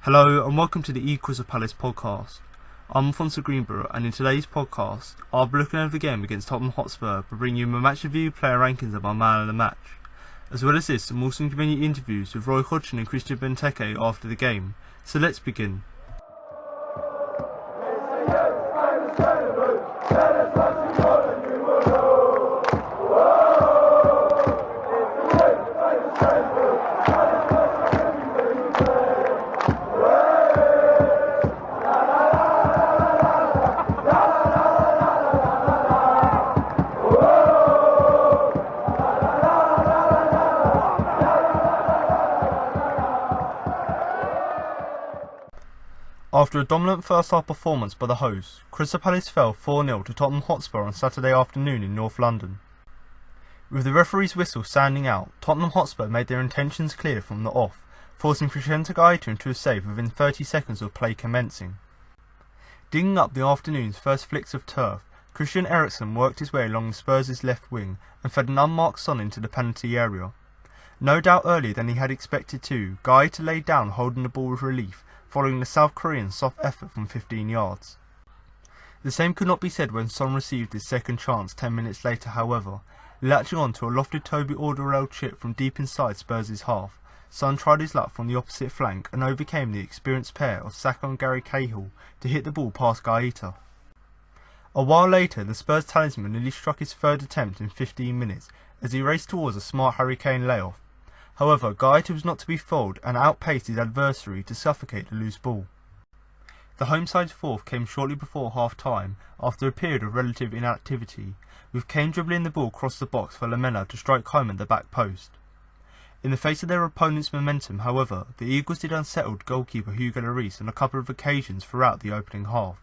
Hello and welcome to the Crystal Palace podcast. I'm Alfonso Greenborough, and in today's podcast I'll be looking over the game against Tottenham Hotspur by bringing you my match review, player rankings and my man of the match. As well as this, some also convenient interviews with Roy Hodgson and Christian Benteke after the game. So let's begin. After a dominant first-half performance by the hosts, Crystal Palace fell 4-0 to Tottenham Hotspur on Saturday afternoon in North London. With the referee's whistle sounding out, Tottenham Hotspur made their intentions clear from the off, forcing Freshenta Gaeta into a save within 30 seconds of play commencing. Digging up the afternoon's first flicks of turf, Christian Eriksen worked his way along the Spurs' left wing and fed an unmarked Son into the penalty area. No doubt earlier than he had expected to, Gaeta laid down holding the ball with relief, following the South Korean soft effort from 15 yards. The same could not be said when Son received his second chance 10 minutes later, however. Latching on to a lofted Toby Alderweireld chip from deep inside Spurs' half, Son tried his luck from the opposite flank and overcame the experienced pair of Saka and Gary Cahill to hit the ball past Gaeta. A while later, the Spurs talisman nearly struck his third attempt in 15 minutes as he raced towards a smart Harry Kane layoff. However, Gaeta was not to be fooled and outpaced his adversary to suffocate the loose ball. The home side's fourth came shortly before half-time after a period of relative inactivity, with Kane dribbling the ball across the box for Lamela to strike home at the back post. In the face of their opponent's momentum, however, the Eagles did unsettled goalkeeper Hugo Lloris on a couple of occasions throughout the opening half,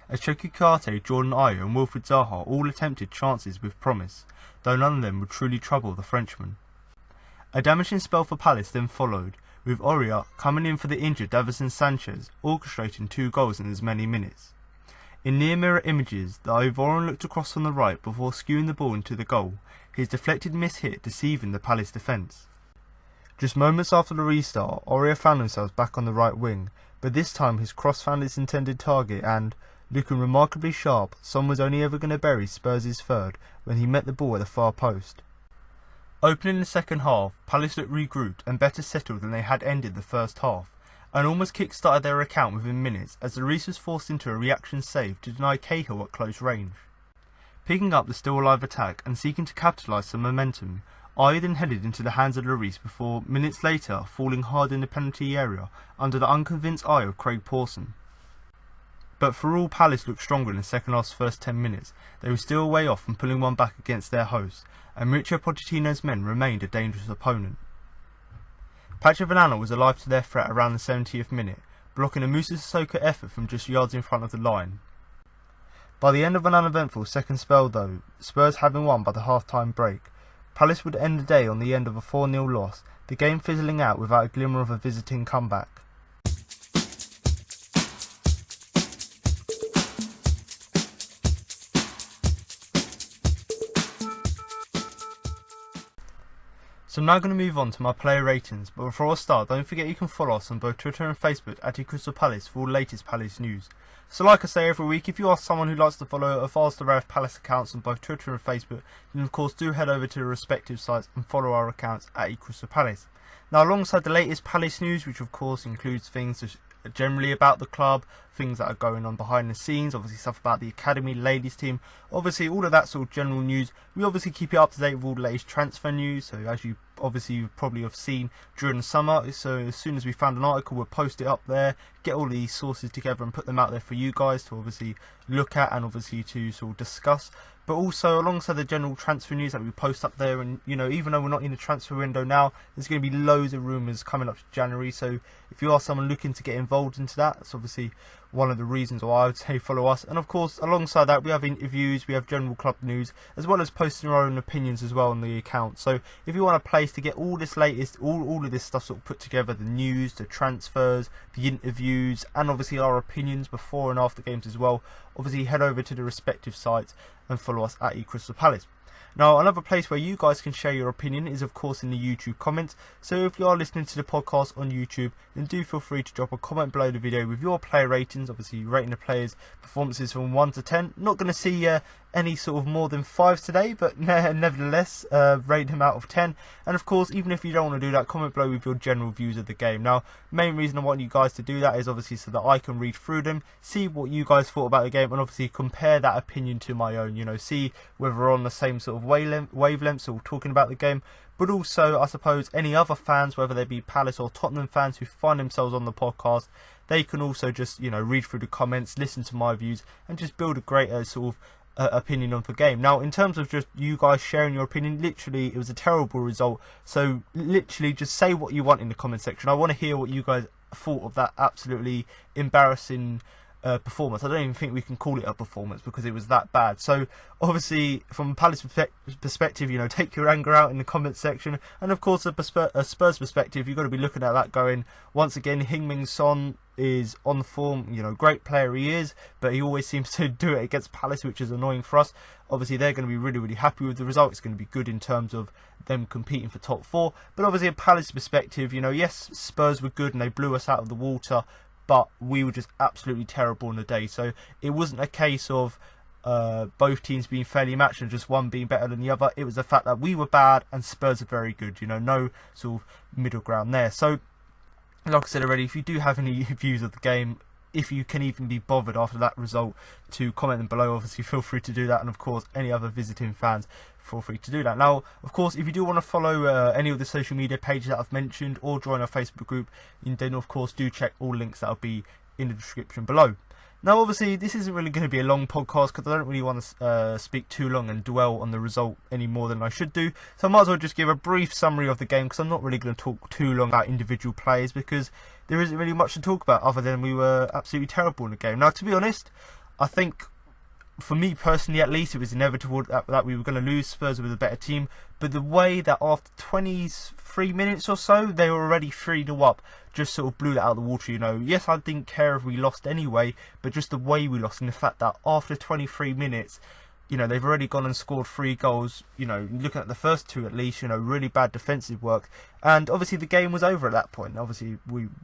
as Choki Karte, Jordan Ayew and Wilfried Zaha all attempted chances with promise, though none of them would truly trouble the Frenchman. A damaging spell for Palace then followed, with Aurier coming in for the injured Davinson Sanchez, orchestrating 2 goals in as many minutes. In near mirror images, the Ivorian looked across on the right before skewing the ball into the goal, his deflected miss hit deceiving the Palace defence. Just moments after the restart, Aurier found themselves back on the right wing, but this time his cross found its intended target and, looking remarkably sharp, Son was only ever going to bury Spurs' third when he met the ball at the far post. Opening the second half, Palace looked regrouped and better settled than they had ended the first half, and almost kick-started their account within minutes as Lloris was forced into a reaction save to deny Cahill at close range. Picking up the still-alive attack and seeking to capitalise some momentum, Ayew then headed into the hands of Lloris before, minutes later, falling hard in the penalty area under the unconvinced eye of Craig Pawson. But for all Palace looked stronger in the second half's first 10 minutes, they were still a way off from pulling one back against their hosts, and Mauricio Pochettino's men remained a dangerous opponent. Patrick Vellano was alive to their threat around the 70th minute, blocking a Moussa Sissoko effort from just yards in front of the line. By the end of an uneventful second spell though, Spurs having won by the half-time break, Palace would end the day on the end of a 4-0 loss, the game fizzling out without a glimmer of a visiting comeback. So I'm now going to move on to my player ratings, but before I start, don't forget you can follow us on both Twitter and Facebook at Crystal Palace for all latest Palace news. So like I say every week, if you are someone who likes to follow a vast array of Palace accounts on both Twitter and Facebook, then of course do head over to the respective sites and follow our accounts at Crystal Palace. Now alongside the latest Palace news, which of course includes things generally about the club, things that are going on behind the scenes, obviously stuff about the academy, ladies team, obviously all of that sort of general news. We obviously keep you up to date with all the latest transfer news, so as you probably have seen during the summer, so as soon as we found an article we'll post it up there, get all these sources together and put them out there for you guys to obviously look at and obviously to sort of discuss. But also alongside the general transfer news that we post up there, and even though we're not in the transfer window now, there's going to be loads of rumours coming up to January, so if you are someone looking to get involved into that, that's obviously one of the reasons why I would say follow us. And of course alongside that we have interviews, we have general club news, as well as posting our own opinions as well on the account. So if you want a place to get all this latest, all of this stuff sort of put together, the news, the transfers, the interviews, and obviously our opinions before and after games as well, obviously head over to the respective sites. and follow us at eCrystalPalace. Now, another place where you guys can share your opinion is, of course, in the YouTube comments. So if you are listening to the podcast on YouTube, then do feel free to drop a comment below the video with your player ratings, obviously rating the players' performances from 1 to 10. Not going to see any sort of more than 5s today, but nevertheless, rate them out of 10. And of course, even if you don't want to do that, comment below with your general views of the game. Now, main reason I want you guys to do that is obviously so that I can read through them, see what you guys thought about the game, and obviously compare that opinion to my own, you know, see whether we're on the same sort of wavelengths or talking about the game. But also, I suppose, any other fans, whether they be Palace or Tottenham fans who find themselves on the podcast, they can also just, you know, read through the comments, listen to my views, and just build a greater sort of opinion on the game. Now, in terms of just you guys sharing your opinion, literally, it was a terrible result. So, literally, just say what you want in the comment section. I want to hear what you guys thought of that absolutely embarrassing performance. I don't even think we can call it a performance because it was that bad. So obviously from a Palace perspective, you know, take your anger out in the comment section, and of course a Spurs perspective, you've got to be looking at that going, once again, Heung-min Son is on form, you know, great player he is, but he always seems to do it against Palace, which is annoying for us. Obviously they're going to be really happy with the result. It's going to be good in terms of them competing for top 4, but obviously a Palace perspective, you know, yes, Spurs were good and they blew us out of the water, but we were just absolutely terrible on the day. So it wasn't a case of both teams being fairly matched and just one being better than the other. It was the fact that we were bad and Spurs are very good. You know, no sort of middle ground there. So, like I said already, if you do have any views of the game, if you can even be bothered after that result to comment them below, obviously feel free to do that. And of course, any other visiting fans, feel free to do that. Now, of course, if you do want to follow any of the social media pages that I've mentioned or join our Facebook group, then of course do check all links that will be in the description below. Now, obviously, this isn't really going to be a long podcast because I don't really want to speak too long and dwell on the result any more than I should do. So I might as well just give a brief summary of the game because I'm not really going to talk too long about individual players because there isn't really much to talk about other than we were absolutely terrible in the game. Now, to be honest, I think, for me personally at least, it was inevitable that we were going to lose. Spurs with a better team, but the way that after 23 minutes or so they were already 3-0 up just sort of blew that out of the water, you know. Yes, I didn't care if we lost anyway, but just the way we lost and the fact that after 23 minutes, you know, they've already gone and scored 3 goals, you know, looking at the first 2 at least, you know, really bad defensive work, and obviously the game was over at that point. Obviously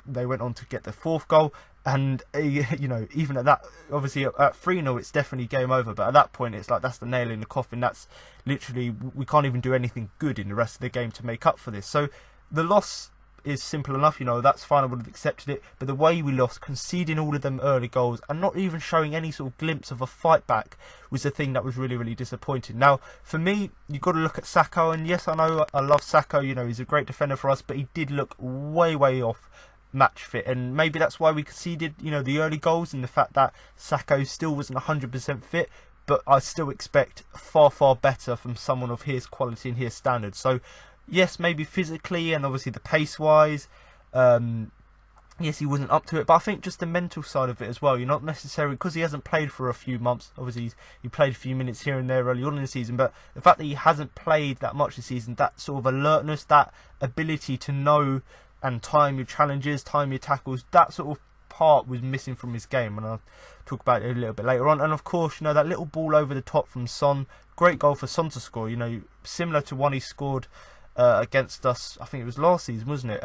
they went on to get the 4th goal, and you know, even at that, obviously at 3-0 it's definitely game over, but at that point it's like that's the nail in the coffin. That's literally, we can't even do anything good in the rest of the game to make up for this. So the loss is simple enough, you know, that's fine, I would have accepted it, but the way we lost, conceding all of them early goals and not even showing any sort of glimpse of a fight back was the thing that was really disappointing. Now, for me, you've got to look at Sacco, and yes, I know I love Sacco, you know, he's a great defender for us, but he did look way off match fit, and maybe that's why we conceded, you know, the early goals, and the fact that Sacco still wasn't 100% fit, but I still expect far better from someone of his quality and his standards. So yes, maybe physically and obviously the pace wise, yes, he wasn't up to it, but I think just the mental side of it as well. You're not necessarily, because he hasn't played for a few months, obviously he played a few minutes here and there early on in the season, but the fact that he hasn't played that much this season, that sort of alertness, that ability to know and time your challenges, time your tackles, that sort of part was missing from his game, and I'll talk about it a little bit later on. And of course, you know, that little ball over the top from Son, great goal for Son to score, you know, similar to one he scored against us, I think it was last season, wasn't it?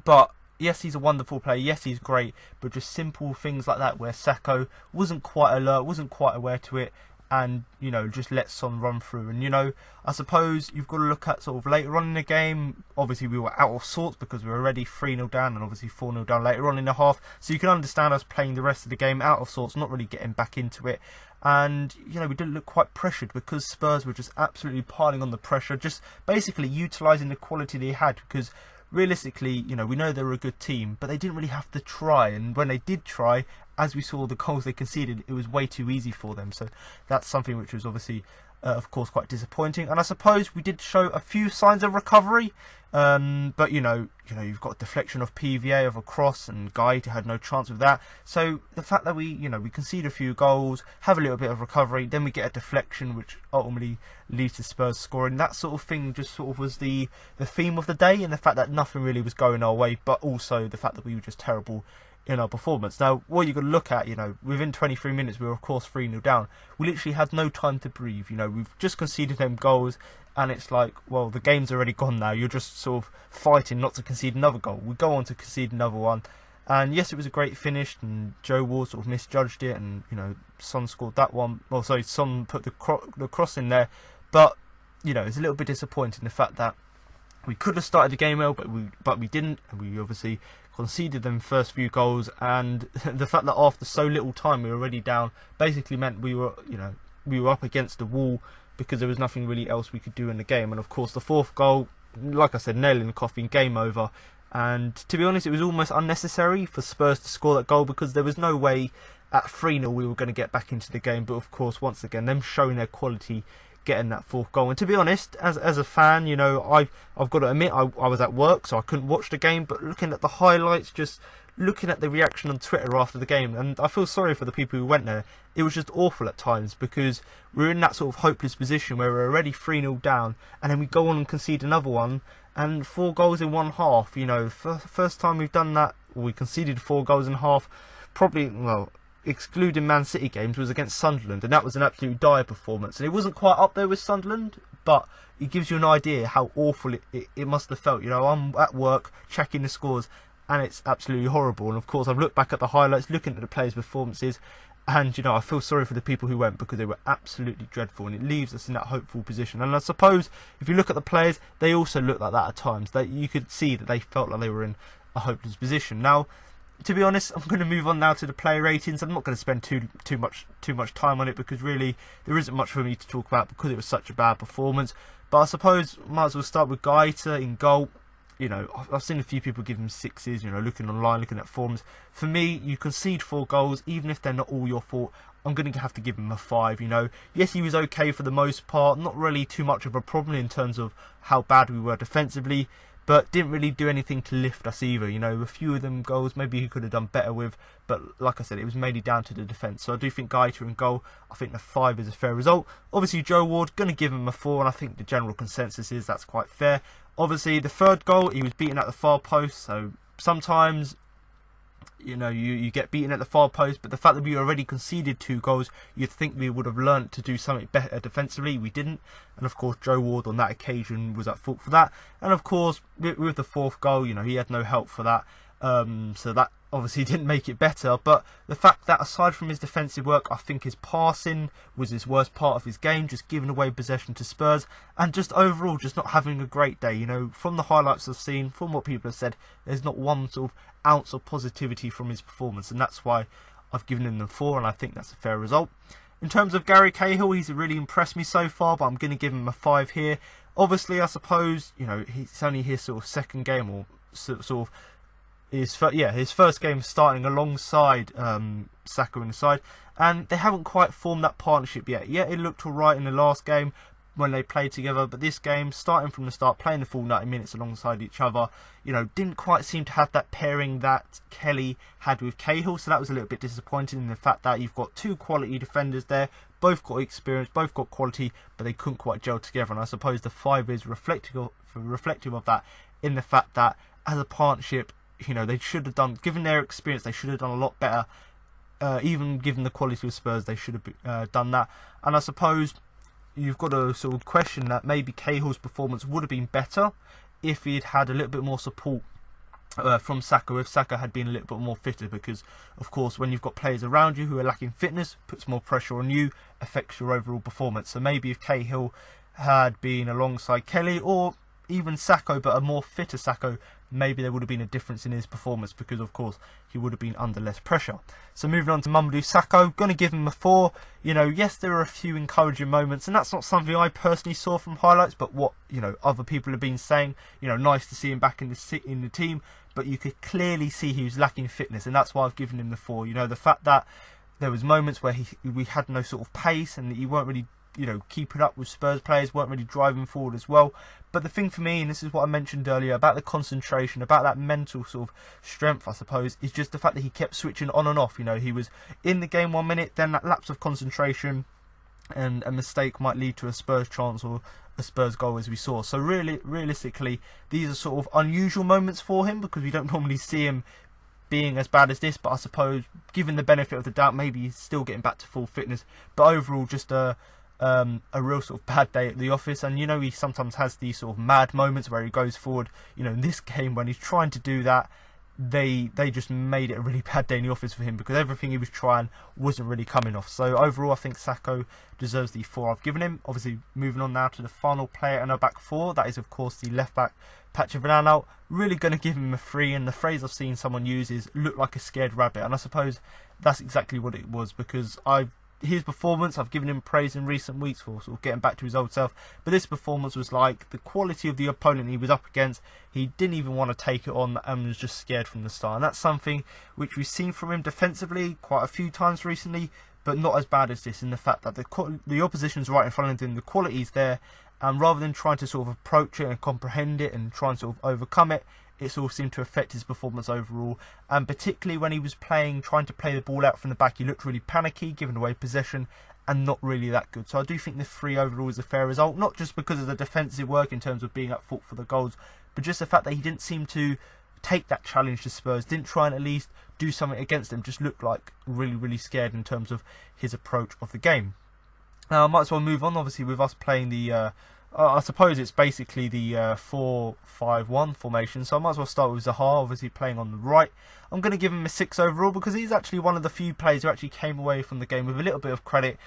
But yes, he's a wonderful player, yes, he's great, but just simple things like that where Sacco wasn't quite alert, wasn't quite aware to it, and, you know, just let Son run through. And, you know, I suppose you've got to look at sort of later on in the game, obviously we were out of sorts because we were already 3-0 down and obviously 4-0 down later on in the half, so you can understand us playing the rest of the game out of sorts, not really getting back into it. And, you know, we didn't look quite pressured because Spurs were just absolutely piling on the pressure, just basically utilising the quality they had, because realistically, you know, we know they were a good team, but they didn't really have to try, and when they did try, as we saw the goals they conceded, it was way too easy for them. So that's something which was obviously of course quite disappointing. And I suppose we did show a few signs of recovery, but you know you've got deflection of PVA of a cross, and Guy had no chance with that. So the fact that we concede a few goals, have a little bit of recovery, then we get a deflection which ultimately leads to Spurs scoring, that sort of thing just sort of was the theme of the day, and the fact that nothing really was going our way, but also the fact that we were just terrible in our performance. Now, what you got to look at, within 23 minutes, we were of course 3-0 down. We literally had no time to breathe. We've just conceded them goals, and it's like, well, the game's already gone now. You're just sort of fighting not to concede another goal. We go on to concede another one, and yes, it was a great finish, and Joe Ward sort of misjudged it, and Son scored that one. Well, sorry, Son put the cross in there, but it's a little bit disappointing the fact that we could have started the game well, but we didn't, and we obviously conceded them first few goals, and the fact that after so little time we were already down basically meant we were up against the wall, because there was nothing really else we could do in the game. And of course the fourth goal, like I said, nail in the coffin, game over. And to be honest, it was almost unnecessary for Spurs to score that goal, because there was no way at 3-0 we were going to get back into the game. But of course, once again, them showing their quality, getting that fourth goal. And to be honest, as a fan, I've got to admit, I was at work, so I couldn't watch the game, but looking at the highlights, just looking at the reaction on Twitter after the game, and I feel sorry for the people who went there. It was just awful at times, because we're in that sort of hopeless position where we're already 3-0 down, and then we go on and concede another one, and 4 goals in one half. First time we've done that, we conceded 4 goals in half, probably, well, excluding Man City games, was against Sunderland, and that was an absolute dire performance. And it wasn't quite up there with Sunderland, but it gives you an idea how awful it must have felt. I'm at work checking the scores, and it's absolutely horrible. And of course, I've looked back at the highlights, looking at the players' performances, and I feel sorry for the people who went, because they were absolutely dreadful, and it leaves us in that hopeful position. And I suppose if you look at the players, they also looked like that at times. That you could see that they felt like they were in a hopeless position. Now, to be honest, I'm going to move on now to the player ratings. I'm not going to spend too much time on it, because really there isn't much for me to talk about, because it was such a bad performance. But I suppose might as well start with Gaeta in goal. I've seen a few people give him 6s, looking online, looking at forums. For me, you concede 4 goals, even if they're not all your fault, I'm going to have to give him a 5, Yes, he was okay for the most part, not really too much of a problem in terms of how bad we were defensively, but didn't really do anything to lift us either. A few of them goals maybe he could have done better with, but like I said, it was mainly down to the defence. So I do think Gaeta in goal, I think the 5 is a fair result. Obviously Joe Ward, going to give him a 4, and I think the general consensus is that's quite fair. Obviously the third goal, he was beaten at the far post, so sometimes you get beaten at the far post, but the fact that we already conceded 2 goals, you'd think we would have learnt to do something better defensively. We didn't, and of course Joe Ward on that occasion was at fault for that. And of course with the 4th goal, he had no help for that, so that obviously didn't make it better. But the fact that aside from his defensive work, I think his passing was his worst part of his game, just giving away possession to Spurs, and just overall just not having a great day. From the highlights I've seen, from what people have said, there's not one sort of ounce of positivity from his performance, and that's why I've given him the 4, and I think that's a fair result. In terms of Gary Cahill, he's really impressed me so far, but I'm going to give him a 5 here. Obviously, I suppose, it's only his sort of second game, or sort of his first game starting alongside Saka in the side, and they haven't quite formed that partnership yet. Yeah, it looked alright in the last game when they played together, but this game, starting from the start, playing the full 90 minutes alongside each other, didn't quite seem to have that pairing that Kelly had with Cahill. So that was a little bit disappointing, in the fact that you've got 2 quality defenders there, both got experience, both got quality, but they couldn't quite gel together. And I suppose the 5 is reflective of that, in the fact that as a partnership, they should have done, given their experience, they should have done a lot better. Even given the quality of Spurs, they should have done that. And I suppose you've got to sort of question that maybe Cahill's performance would have been better if he'd had a little bit more support from Saka, if Saka had been a little bit more fitter, because of course when you've got players around you who are lacking fitness, puts more pressure on you, affects your overall performance. So maybe if Cahill had been alongside Kelly, or even Sacco, but a more fitter Sacco, maybe there would have been a difference in his performance, because of course he would have been under less pressure. So moving on to Mamadou Sakho, going to give him a 4. Yes, there are a few encouraging moments, and that's not something I personally saw from highlights, but what other people have been saying. Nice to see him back in the team, but you could clearly see he was lacking fitness, and that's why I've given him the 4. The fact that there was moments where we had no sort of pace, and that he weren't really keeping up with Spurs players, weren't really driving forward as well. But the thing for me, and this is what I mentioned earlier, about the concentration, about that mental sort of strength, I suppose, is just the fact that he kept switching on and off. He was in the game 1 minute, then that lapse of concentration, and a mistake might lead to a Spurs chance or a Spurs goal, as we saw. So really, realistically, these are sort of unusual moments for him, because we don't normally see him being as bad as this, but I suppose given the benefit of the doubt, maybe he's still getting back to full fitness. But overall, just a real sort of bad day at the office. And he sometimes has these sort of mad moments where he goes forward. In this game when he's trying to do that, they just made it a really bad day in the office for him, because everything he was trying wasn't really coming off. So overall, I think Sakho deserves the 4 I've given him. Obviously, moving on now to the final player in our back 4. That is, of course, the left back, Patrick Van Aanholt. Really going to give him a 3, and the phrase I've seen someone use is "look like a scared rabbit," and I suppose that's exactly what it was, because his performance, I've given him praise in recent weeks for sort of getting back to his old self, but this performance was like the quality of the opponent he was up against. He didn't even want to take it on and was just scared from the start, and that's something which we've seen from him defensively quite a few times recently, but not as bad as this, in the fact that the opposition's right in front of him, the quality's there, and rather than trying to sort of approach it and comprehend it and try and sort of overcome it, it sort of seemed to affect his performance overall. And particularly when he was trying to play the ball out from the back, he looked really panicky, giving away possession, and not really that good. So I do think the 3 overall is a fair result, not just because of the defensive work in terms of being at fault for the goals, but just the fact that he didn't seem to take that challenge to Spurs, didn't try and at least do something against them, just looked like really, really scared in terms of his approach of the game. Now I might as well move on, obviously, with us playing the I suppose it's basically the 4-5-1 formation, so I might as well start with Zaha, obviously playing on the right. I'm going to give him a 6 overall, because he's actually one of the few players who actually came away from the game with a little bit of credit.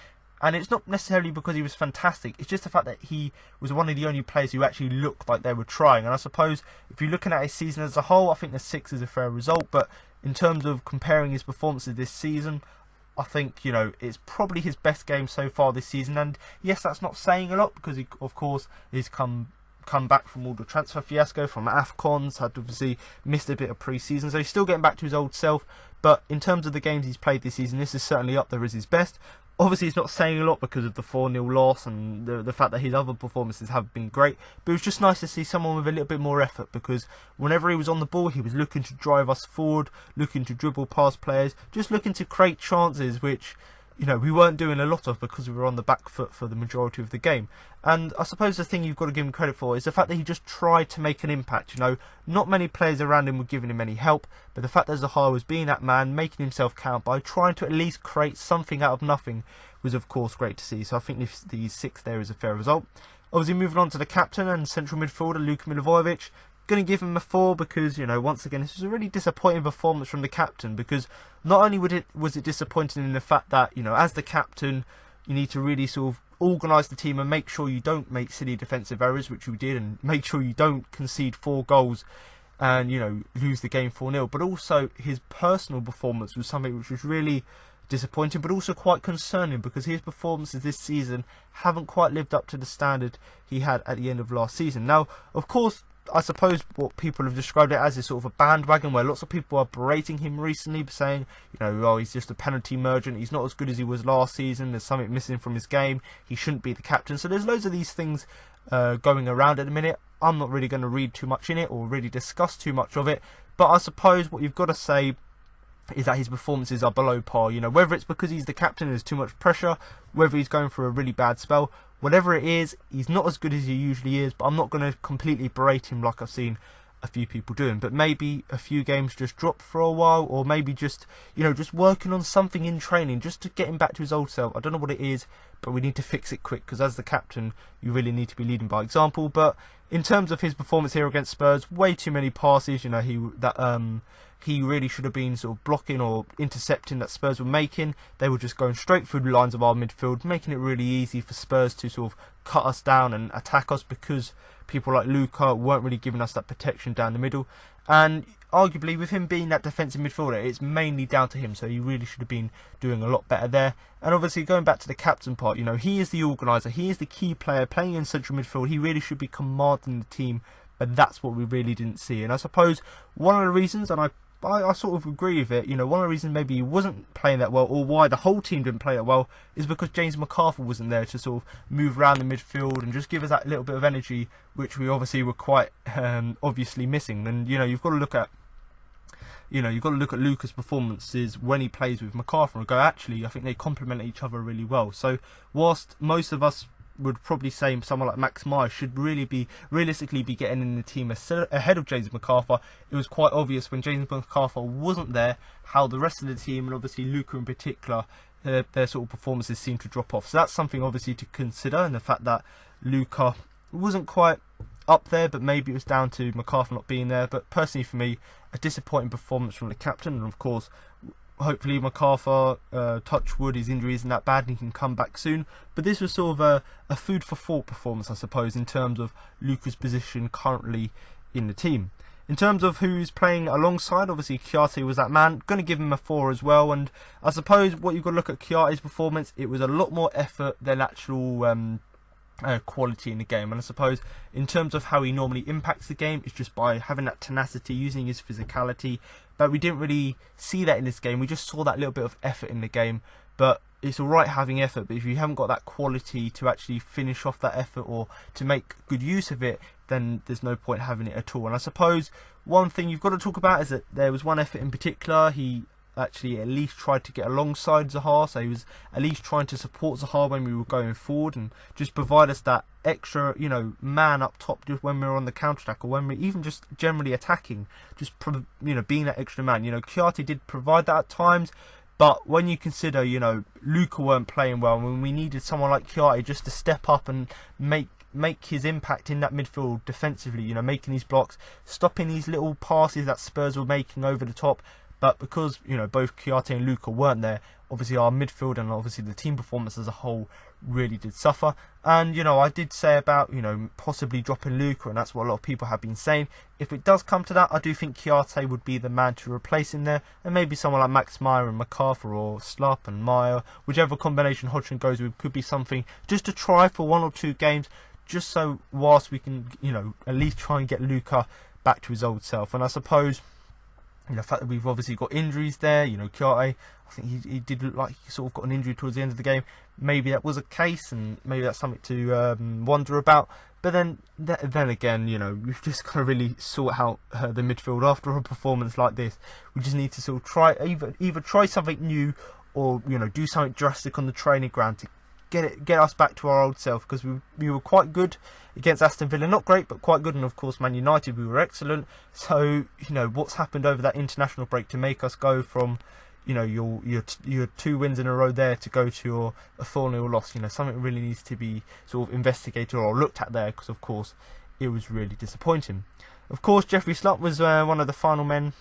And it's not necessarily because he was fantastic, it's just the fact that he was one of the only players who actually looked like they were trying. And I suppose if you're looking at his season as a whole, I think the 6 is a fair result, but in terms of comparing his performances this season, I think, it's probably his best game so far this season. And yes, that's not saying a lot, because he, of course, he's come back from all the transfer fiasco from AFCONs, had obviously missed a bit of pre-season, so he's still getting back to his old self. But in terms of the games he's played this season, this is certainly up there as his best. Obviously, it's not saying a lot because of the 4-0 loss and the fact that his other performances have been great. But it was just nice to see someone with a little bit more effort, because whenever he was on the ball, he was looking to drive us forward, looking to dribble past players, just looking to create chances, which we weren't doing a lot of because we were on the back foot for the majority of the game. And I suppose the thing you've got to give him credit for is the fact that he just tried to make an impact. Not many players around him were giving him any help, but the fact that Zaha was being that man, making himself count by trying to at least create something out of nothing, was of course great to see. So I think the 6 there is a fair result. Obviously, moving on to the captain and central midfielder, Luka Milivojevic. Going to give him a 4 because, once again, this was a really disappointing performance from the captain, because not only was it disappointing in the fact that, as the captain, you need to really sort of organise the team and make sure you don't make silly defensive errors, which we did, and make sure you don't concede 4 goals and, lose the game 4-0. But also his personal performance was something which was really disappointing, but also quite concerning, because his performances this season haven't quite lived up to the standard he had at the end of last season. Now, of course, I suppose what people have described it as is sort of a bandwagon, where lots of people are berating him recently, saying, oh, he's just a penalty merchant, he's not as good as he was last season, there's something missing from his game, he shouldn't be the captain. So there's loads of these things going around at the minute. I'm not really going to read too much in it or really discuss too much of it, but I suppose what you've got to say is that his performances are below par. Whether it's because he's the captain and there's too much pressure, whether he's going through a really bad spell, whatever it is, he's not as good as he usually is. But I'm not going to completely berate him like I've seen a few people doing. But maybe a few games just drop for a while, or maybe just, just working on something in training, just to get him back to his old self. I don't know what it is, but we need to fix it quick, because as the captain, you really need to be leading by example. But in terms of his performance here against Spurs, way too many passes. He really should have been sort of blocking or intercepting that Spurs were making. They were just going straight through the lines of our midfield, making it really easy for Spurs to sort of cut us down and attack us, because people like Luka weren't really giving us that protection down the middle. And arguably, with him being that defensive midfielder, it's mainly down to him, so he really should have been doing a lot better there. And obviously, going back to the captain part, he is the organiser, he is the key player playing in central midfield. He really should be commanding the team, but that's what we really didn't see. And I suppose one of the reasons, and I sort of agree with it, one of the reasons maybe he wasn't playing that well, or why the whole team didn't play that well, is because James McArthur wasn't there to sort of move around the midfield and just give us that little bit of energy, which we obviously were quite obviously missing. And you've got to look at Luka's performances when he plays with McArthur and go, actually, I think they complement each other really well. So whilst most of us would probably say someone like Max Meyer should realistically be getting in the team ahead of James McArthur. It was quite obvious when James McArthur wasn't there how the rest of the team, and obviously Luka in particular, their sort of performances seemed to drop off. So that's something obviously to consider, and the fact that Luka wasn't quite up there, but maybe it was down to McArthur not being there. But personally for me, a disappointing performance from the captain, and of course hopefully McArthur, touch wood, his injury isn't that bad and he can come back soon. But this was sort of a food for thought performance, I suppose, in terms of Luka's position currently in the team. In terms of who's playing alongside, obviously Kouyaté was that man. Going to give him a 4 as well. And I suppose what you've got to look at Kouyaté's performance, it was a lot more effort than actual quality in the game. And I suppose in terms of how he normally impacts the game, it's just by having that tenacity, using his physicality. But we didn't really see that in this game. We just saw that little bit of effort in the game. But it's alright having effort, but if you haven't got that quality to actually finish off that effort or to make good use of it, then there's no point having it at all. And I suppose one thing you've got to talk about is that there was one effort in particular. He actually at least tried to get alongside Zaha, so he was at least trying to support Zaha when we were going forward and just provide us that extra, man up top just when we were on the counter-attack, or when we're even just generally attacking, just being that extra man. Kouyaté did provide that at times. But when you consider, Luka weren't playing well, when we needed someone like Kouyaté just to step up and make his impact in that midfield defensively, making these blocks, stopping these little passes that Spurs were making over the top. But because, both Kouyaté and Luka weren't there, obviously our midfield and obviously the team performance as a whole really did suffer. And, I did say about, possibly dropping Luka, and that's what a lot of people have been saying. If it does come to that, I do think Kouyaté would be the man to replace him there. And maybe someone like Max Meyer and McArthur, or Slupp and Meyer, whichever combination Hodgson goes with, could be something just to try for 1 or 2 games, just so whilst we can, at least try and get Luka back to his old self. And I suppose the fact that we've obviously got injuries there, Kouyaté, I think he did look like he sort of got an injury towards the end of the game. Maybe that was a case, and maybe that's something to wonder about. But then again, we've just got to really sort out the midfield after a performance like this. We just need to sort of try either try something new, or do something drastic on the training ground to get us back to our old self, because we were quite good against Aston Villa, not great but quite good, and of course Man United we were excellent. So what's happened over that international break to make us go from your 2 wins in a row there to go to a 4-0 loss? Something really needs to be sort of investigated or looked at there, because of course it was really disappointing. Of course Jeffrey Slupp was one of the final men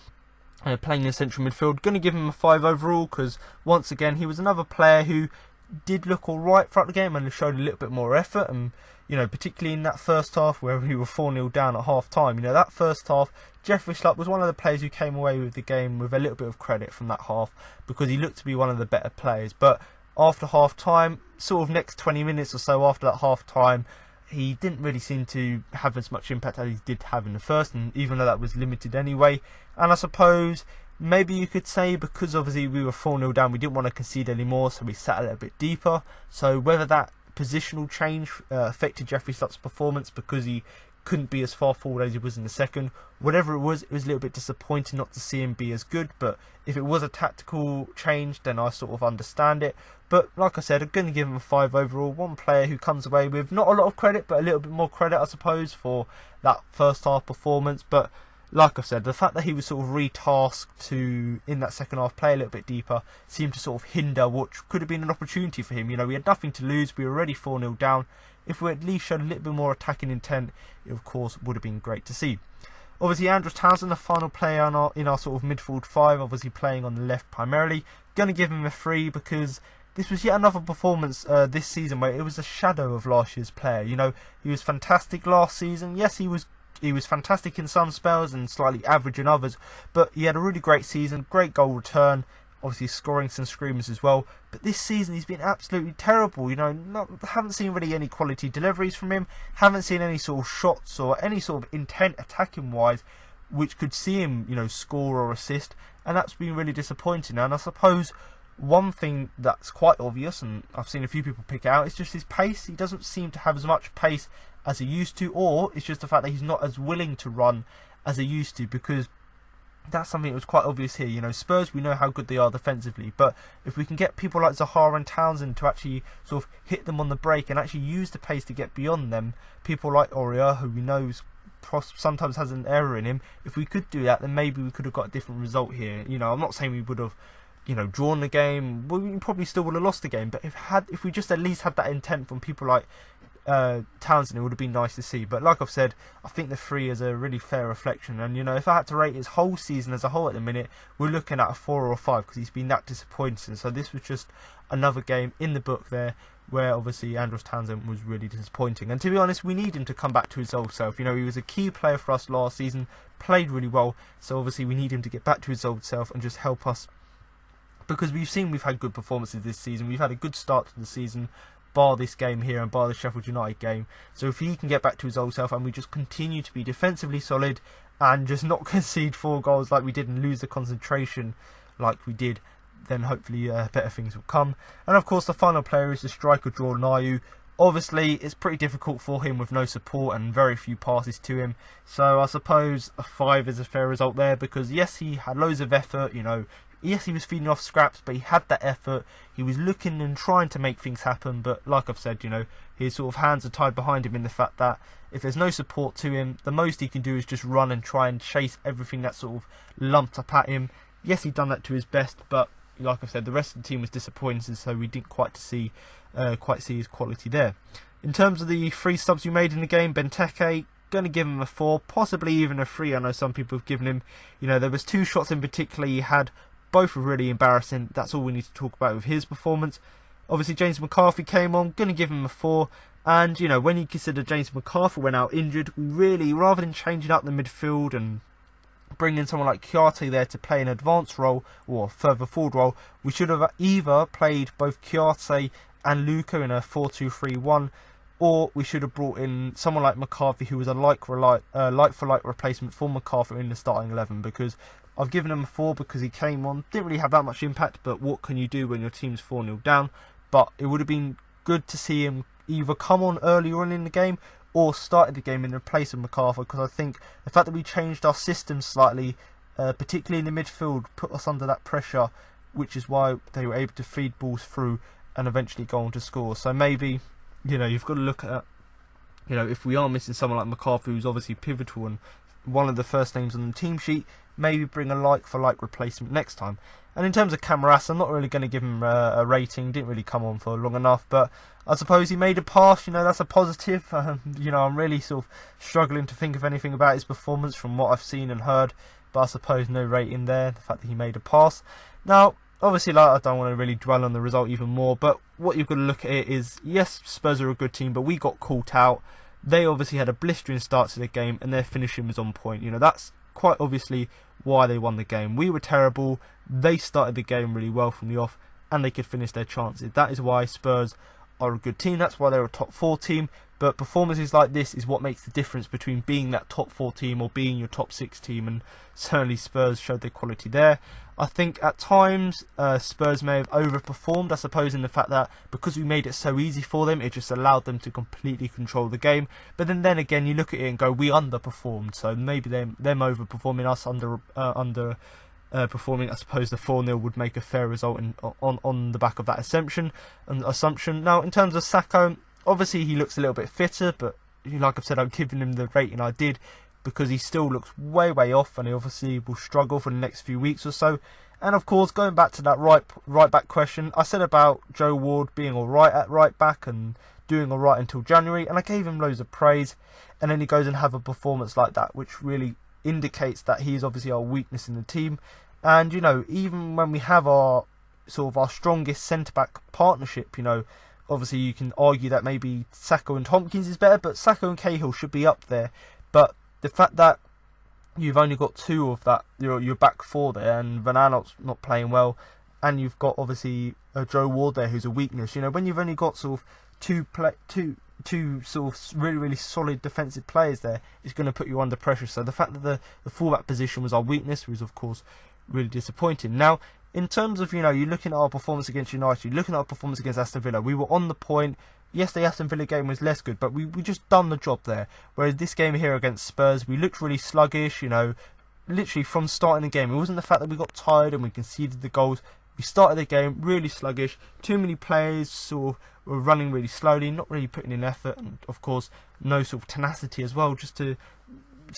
playing in central midfield. Going to give him a 5 overall, because once again he was another player who did look alright throughout the game and showed a little bit more effort, and particularly in that first half where we were 4-0 down at half time. That first half, Jeffrey Slupp was one of the players who came away with the game with a little bit of credit from that half, because he looked to be one of the better players. But after half time, sort of next 20 minutes or so after that half time, he didn't really seem to have as much impact as he did have in the first, and even though that was limited anyway. And I suppose maybe you could say because obviously we were 4-0 down, we didn't want to concede anymore, so we sat a little bit deeper. So whether that positional change affected Jeffrey Slupp's performance because he couldn't be as far forward as he was in the second, whatever it was a little bit disappointing not to see him be as good. But if it was a tactical change, then I sort of understand it. But like I said, I'm going to give him a 5 overall. One player who comes away with not a lot of credit, but a little bit more credit, I suppose, for that first half performance. But like I said, the fact that he was sort of retasked to, in that second half, play a little bit deeper, seemed to sort of hinder what could have been an opportunity for him. We had nothing to lose. We were already 4-0 down. If we at least showed a little bit more attacking intent, it of course would have been great to see. Obviously, Andros Townsend, the final player in our sort of midfield 5, obviously playing on the left primarily. Going to give him a 3 because this was yet another performance this season where it was a shadow of last year's player. He was fantastic last season. Yes, he was fantastic in some spells and slightly average in others, but he had a really great season, great goal return, obviously scoring some screamers as well. But this season he's been absolutely terrible. Haven't seen really any quality deliveries from him, haven't seen any sort of shots or any sort of intent attacking wise which could see him score or assist, and that's been really disappointing. And I suppose one thing that's quite obvious, and I've seen a few people pick it out, is just his pace. He doesn't seem to have as much pace as he used to, or it's just the fact that he's not as willing to run as he used to, because that's something that was quite obvious here. You know, Spurs, we know how good they are defensively, but if we can get people like Zaha and Townsend to actually sort of hit them on the break and actually use the pace to get beyond them, people like Aurier, who we know sometimes has an error in him, if we could do that, then maybe we could have got a different result here. You know, I'm not saying we would have, you know, drawn the game. Well, we probably still would have lost the game, but if we just at least had that intent from people like Townsend, it would have been nice to see. But like I've said, I think the 3 is a really fair reflection, and you know, if I had to rate his whole season as a whole at the minute, we're looking at a 4 or a 5 because he's been that disappointing. So this was just another game in the book there where obviously Andros Townsend was really disappointing, and to be honest, we need him to come back to his old self. You know, he was a key player for us last season, played really well, so obviously we need him to get back to his old self and just help us, because we've had good performances this season. We've had a good start to the season, bar this game here and bar the Sheffield United game. So if he can get back to his old self and we just continue to be defensively solid and just not concede 4 goals like we did and lose the concentration like we did, then hopefully better things will come. And of course the final player is the striker Jordan Ayew. Obviously it's pretty difficult for him with no support and very few passes to him, so I suppose a 5 is a fair result there, because yes, he had loads of effort, you know. Yes, he was feeding off scraps, but he had that effort. He was looking and trying to make things happen. But like I've said, you know, his sort of hands are tied behind him in the fact that if there's no support to him, the most he can do is just run and try and chase everything that's sort of lumped up at him. Yes, he'd done that to his best, but like I've said, the rest of the team was disappointed, so we didn't quite see his quality there. In terms of the 3 subs we made in the game, Benteke, going to give him a 4, possibly even a 3. I know some people have given him. You know, there was 2 shots in particular he had. Both were really embarrassing. That's all we need to talk about with his performance. Obviously, James McCarthy came on. Going to give him a 4. And, you know, when you consider James McCarthy went out injured, we really, rather than changing up the midfield and bringing someone like Chiarte there to play an advanced role or a further forward role, we should have either played both Chiarte and Luca in a 4-2-3-1, or we should have brought in someone like McCarthy, who was a like-for-like replacement for McCarthy in the starting 11, because I've given him a 4 because he came on, didn't really have that much impact, but what can you do when your team's 4-0 down? But it would have been good to see him either come on earlier on in the game or started the game in place of McCarthy, because I think the fact that we changed our system slightly, particularly in the midfield, put us under that pressure, which is why they were able to feed balls through and eventually go on to score. So maybe, you know, you've got to look at, you know, if we are missing someone like McCarthy, who's obviously pivotal and one of the first names on the team sheet, maybe bring a like-for-like replacement next time. And in terms of Camarasa, I'm not really going to give him a rating. Didn't really come on for long enough, but I suppose he made a pass. You know, that's a positive. You know, I'm really sort of struggling to think of anything about his performance from what I've seen and heard, but I suppose no rating there. The fact that he made a pass. Now, obviously, like, I don't want to really dwell on the result even more, but what you've got to look at it is, yes, Spurs are a good team, but we got caught out. They obviously had a blistering start to the game, and their finishing was on point. You know, that's quite obviously why they won the game. We were terrible. They started the game really well from the off, and they could finish their chances. That is why Spurs are a good team. That's why they're a top 4 team. But performances like this is what makes the difference between being that top 4 team or being your top 6 team, and certainly Spurs showed their quality there. I think at times Spurs may have overperformed, I suppose, in the fact that because we made it so easy for them, it just allowed them to completely control the game. But then again, you look at it and go, we underperformed, so maybe them overperforming us, underperforming. I suppose the 4-0 would make a fair result on the back of that assumption. Now, in terms of Sakho, obviously he looks a little bit fitter, but like I've said, I'm giving him the rating I did because he still looks way off, and he obviously will struggle for the next few weeks or so. And of course, going back to that right back question, I said about Joe Ward being alright at right back and doing alright until January, and I gave him loads of praise, and then he goes and have a performance like that, which really indicates that he is obviously our weakness in the team. And you know, even when we have our strongest centre back partnership, you know, obviously you can argue that maybe Sakho and Tompkins is better, but Sakho and Cahill should be up there. But the fact that you've only got 2 of that, your back 4 there, and Van Aanholt's not playing well, and you've got obviously Joe Ward there, who's a weakness. You know, when you've only got sort of two sort of really solid defensive players there, it's going to put you under pressure. So the fact that the fullback position was our weakness was, of course, really disappointing. Now, in terms of, you know, you're looking at our performance against United, you're looking at our performance against Aston Villa, we were on the point. Yes, the Aston Villa game was less good, but we just done the job there. Whereas this game here against Spurs, we looked really sluggish, you know, literally from starting the game. It wasn't the fact that we got tired and we conceded the goals. We started the game really sluggish. Too many players sort of were running really slowly, not really putting in effort, and of course no sort of tenacity as well, just to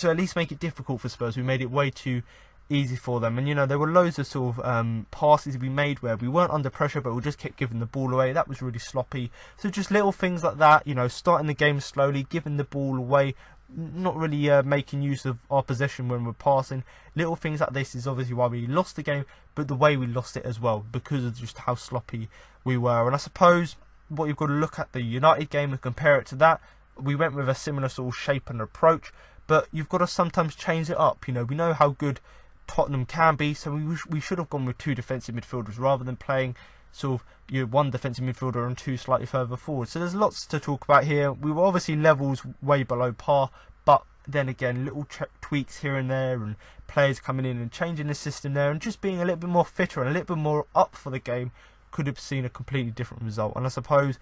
at least make it difficult for Spurs. We made it way too easy for them, and there were loads of sort of passes we made where we weren't under pressure, but we just kept giving the ball away. That was really sloppy. So just little things like that, starting the game slowly, giving the ball away, not really making use of our possession when we're passing. Little things like this is obviously why we lost the game, but the way we lost it as well, because of just how sloppy we were. And I suppose what you've got to look at the United game and compare it to that. We went with a similar sort of shape and approach, but you've got to sometimes change it up. We know how good Tottenham can be, so we should have gone with two defensive midfielders rather than playing sort of one defensive midfielder and two slightly further forward. So there's lots to talk about here. We were obviously levels way below par, but then again, little tweaks here and there, and players coming in and changing the system there, and just being a little bit more fitter and a little bit more up for the game could have seen a completely different result. And I suppose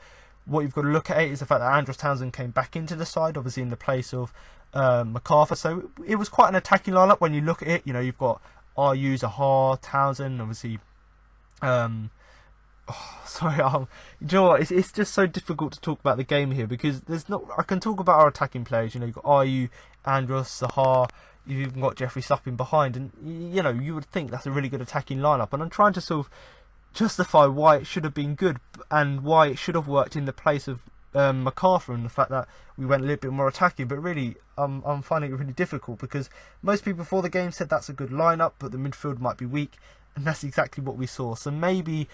what you've got to look at is the fact that Andros Townsend came back into the side, obviously in the place of MacArthur. So it was quite an attacking lineup when you look at it. You've got RU, Zaha, Townsend, obviously. Do you know what? It's just so difficult to talk about the game here because I can talk about our attacking players. You've got RU, Andros, Zaha. You've even got Jeffrey Supping behind, and you would think that's a really good attacking lineup. And I'm trying to sort of justify why it should have been good and why it should have worked in the place of MacArthur, and the fact that we went a little bit more attacking. But really, I'm finding it really difficult because most people before the game said that's a good lineup, but the midfield might be weak, and that's exactly what we saw. So maybe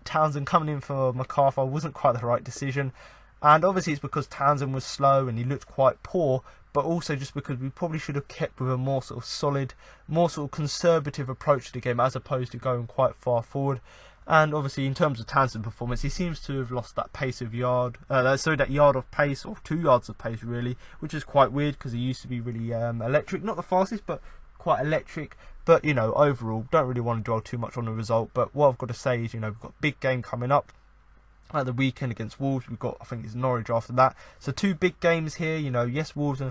Townsend coming in for MacArthur wasn't quite the right decision, and obviously it's because Townsend was slow and he looked quite poor, but also just because we probably should have kept with a more sort of solid, more sort of conservative approach to the game as opposed to going quite far forward. And obviously, in terms of Townsend's performance, he seems to have lost that pace of that yard of pace, or 2 yards of pace, really, which is quite weird because he used to be really electric. Not the fastest, but quite electric. But overall, don't really want to dwell too much on the result. But what I've got to say is, we've got a big game coming up at the weekend against Wolves. We've got, I think it's Norwich after that. So 2 big games here. Yes, Wolves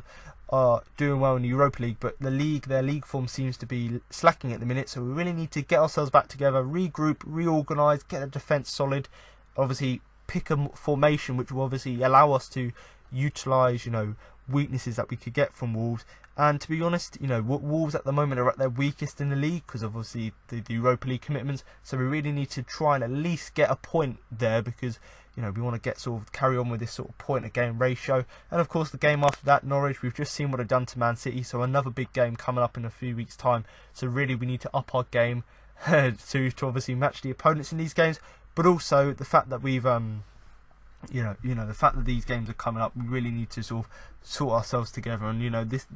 are doing well in the Europa League, but their league form seems to be slacking at the minute. So we really need to get ourselves back together, regroup, reorganise, get the defence solid. Obviously, pick a formation which will obviously allow us to utilise, weaknesses that we could get from Wolves. And to be honest, Wolves at the moment are at their weakest in the league because of obviously the Europa League commitments. So we really need to try and at least get a point there because we want to carry on with this sort of point a game ratio. And of course the game after that, Norwich, we've just seen what they've done to Man City, so another big game coming up in a few weeks' time. So really we need to up our game to obviously match the opponents in these games, but also the fact that we've the fact that these games are coming up, we really need to sort ourselves together. And this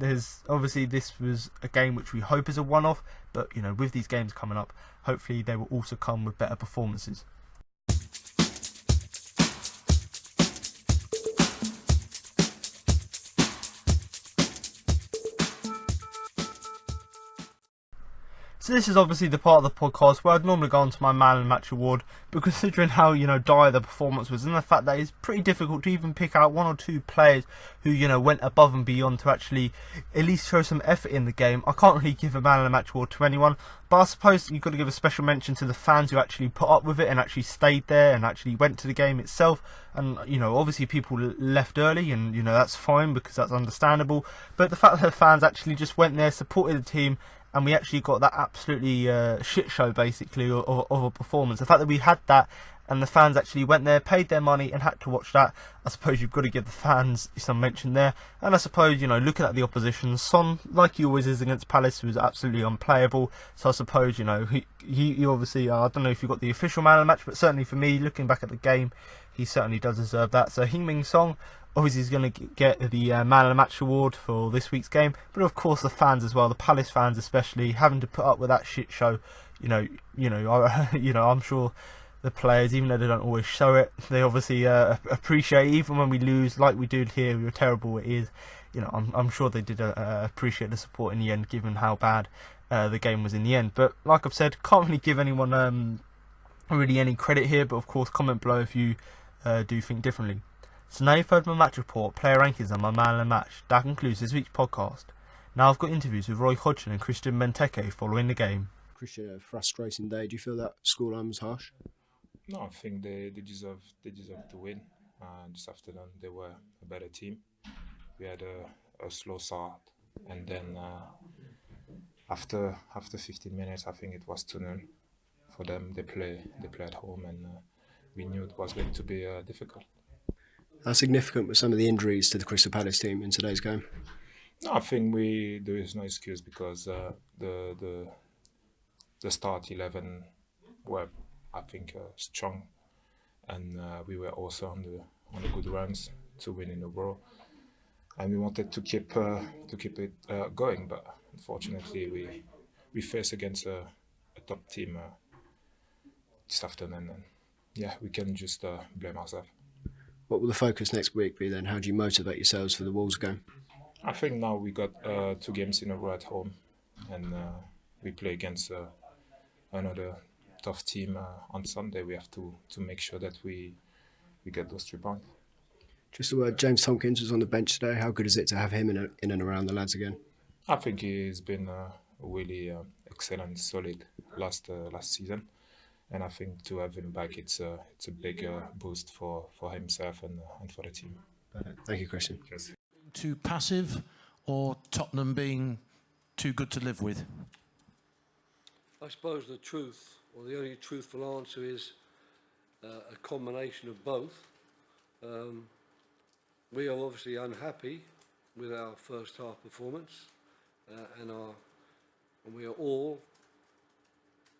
was a game which we hope is a one-off, but with these games coming up, hopefully they will also come with better performances. So this is obviously the part of the podcast where I'd normally go on to my Man of the Match award, but considering how, dire the performance was, and the fact that it's pretty difficult to even pick out 1 or 2 players who, went above and beyond to actually at least show some effort in the game, I can't really give a Man of the Match award to anyone. But I suppose you've got to give a special mention to the fans who actually put up with it and actually stayed there and actually went to the game itself. And, obviously people left early, and, that's fine because that's understandable. But the fact that the fans actually just went there, supported the team, and we actually got that absolutely shit show, basically, of a performance. The fact that we had that, and the fans actually went there, paid their money, and had to watch that, I suppose you've got to give the fans some mention there. And I suppose, looking at the opposition, Son, like he always is against Palace, was absolutely unplayable. So I suppose, he obviously, I don't know if you got the official man of the match, but certainly for me, looking back at the game, he certainly does deserve that. So Heung-min Son, obviously he's going to get the Man of the Match award for this week's game, but of course the fans as well, the Palace fans especially, having to put up with that shit show. I'm sure the players, even though they don't always show it, they obviously appreciate, even when we lose, like we did here, we were terrible it is. I'm sure they did appreciate the support in the end, given how bad the game was in the end. But like I've said, can't really give anyone really any credit here, but of course comment below if you do think differently. So now you've heard my match report, player rankings and my man of the match. That concludes this week's podcast. Now I've got interviews with Roy Hodgson and Christian Benteke following the game. Christian, a frustrating day. Do you feel that scoreline was harsh? No, I think they deserve to win. This afternoon they were a better team. We had a slow start, and then after 15 minutes, I think it was 2-0 for them. They play at home, and we knew it was going to be difficult. How significant were some of the injuries to the Crystal Palace team in today's game? No, I think there is no excuse because the start 11 were, I think, strong, and we were also on the good runs to win in a row, and we wanted to keep it going, but unfortunately we faced against a top team this afternoon, and yeah, we can just blame ourselves. What will the focus next week be then? How do you motivate yourselves for the Wolves game? I think now we got 2 games in a row at home, and we play against another tough team on Sunday. We have to make sure that we get those 3 points. Just a word, James Tomkins was on the bench today. How good is it to have him in and around the lads again? I think he's been really excellent, solid last season, and I think to have him back, it's a big boost for himself and for the team. Thank you, Christian. Yes. Too passive, or Tottenham being too good to live with? I suppose the truth, or the only truthful answer, is a combination of both. We are obviously unhappy with our first half performance, and we are all,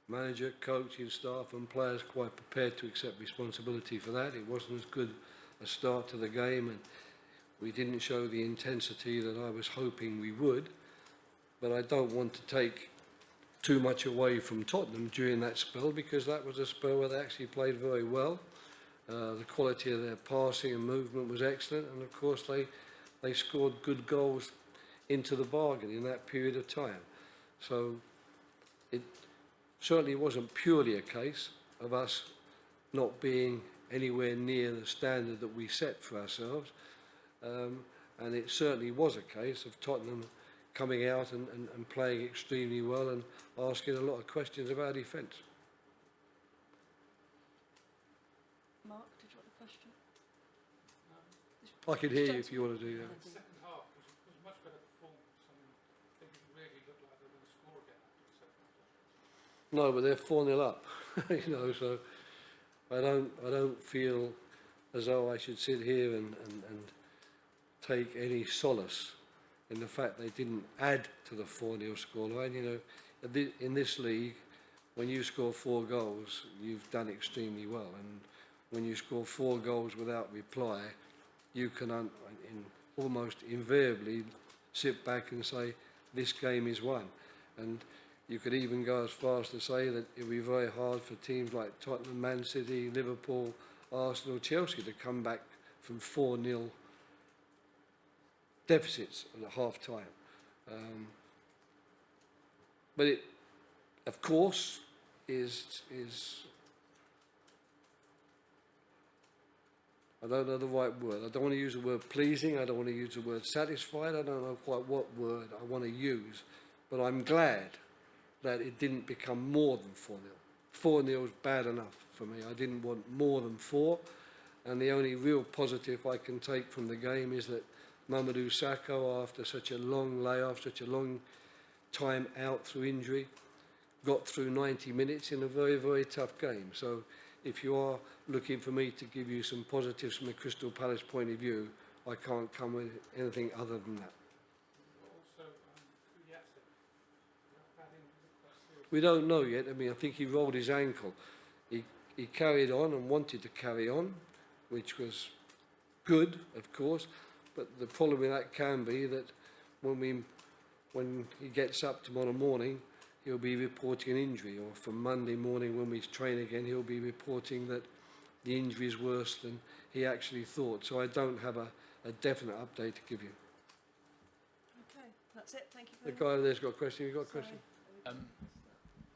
manager, coaching staff and players, quite prepared to accept responsibility for that. It wasn't as good a start to the game, and we didn't show the intensity that I was hoping we would, but I don't want to take too much away from Tottenham during that spell, because that was a spell where they actually played very well. The quality of their passing and movement was excellent, and of course they scored good goals into the bargain in that period of time. So it certainly wasn't purely a case of us not being anywhere near the standard that we set for ourselves, and it certainly was a case of Tottenham coming out and playing extremely well and asking a lot of questions of our defence. Mark, did you want a question? I can hear you if you want to do that. The second half was much better performance. I mean, they didn't really look like they were going to score again after the second half. No, but they're 4-0 up, so I don't feel as though I should sit here and take any solace in the fact they didn't add to the 4-0 scoreline. In this league, when you score 4 goals, you've done extremely well, and when you score 4 goals without reply, you can almost invariably sit back and say, this game is won. And you could even go as far as to say that it would be very hard for teams like Tottenham, Man City, Liverpool, Arsenal, Chelsea to come back from 4-0 deficits at half-time. But it, of course, is I don't know the right word. I don't want to use the word pleasing. I don't want to use the word satisfied. I don't know quite what word I want to use. But I'm glad that it didn't become more than 4-0. 4-0 is bad enough for me. I didn't want more than 4. And the only real positive I can take from the game is that Mamadou Sakho, after such a long layoff, such a long time out through injury, got through 90 minutes in a very, very tough game. So if you are looking for me to give you some positives from a Crystal Palace point of view, I can't come with anything other than that. We don't know yet. I mean, I think he rolled his ankle. He carried on and wanted to carry on, which was good, of course. But the problem with that can be that when he gets up tomorrow morning, he'll be reporting an injury, or from Monday morning when we train again, he'll be reporting that the injury is worse than he actually thought. So I don't have a definite update to give you. Okay, that's it. Thank you The very much. guy there's got a question. You got a question?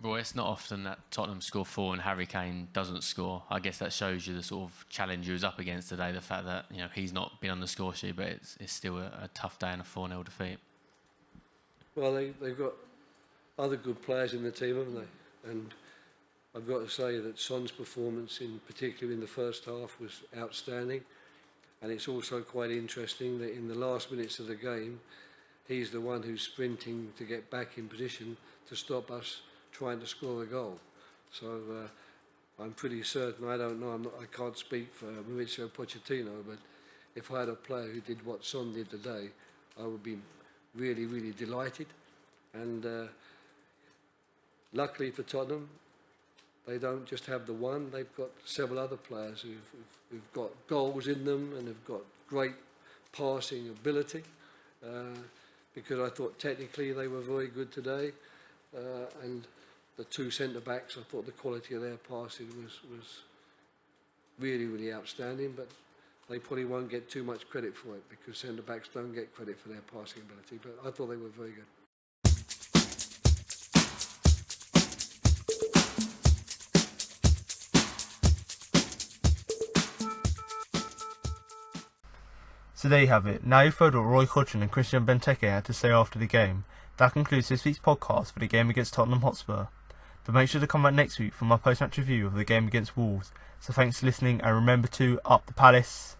Roy, it's not often that Tottenham score 4 and Harry Kane doesn't score. I guess that shows you the sort of challenge he was up against today, the fact that he's not been on the score sheet, but it's still a tough day and a 4-0 defeat. Well, they've got other good players in the team, haven't they? And I've got to say that Son's performance, in particular in the first half, was outstanding. And it's also quite interesting that in the last minutes of the game, he's the one who's sprinting to get back in position to stop us trying to score a goal. So I'm pretty certain, I don't know, I can't speak for Mauricio Pochettino, but if I had a player who did what Son did today, I would be really, really delighted. And luckily for Tottenham, they don't just have the one, they've got several other players who've got goals in them and have got great passing ability. Because I thought technically they were very good today. And the two centre-backs, I thought the quality of their passing was really, really outstanding. But they probably won't get too much credit for it because centre-backs don't get credit for their passing ability. But I thought they were very good. So there you have it. Now you've heard what Roy Hodgson and Christian Benteke had to say after the game. That concludes this week's podcast for the game against Tottenham Hotspur. But make sure to come back next week for my post-match review of the game against Wolves. So thanks for listening and remember to up the Palace.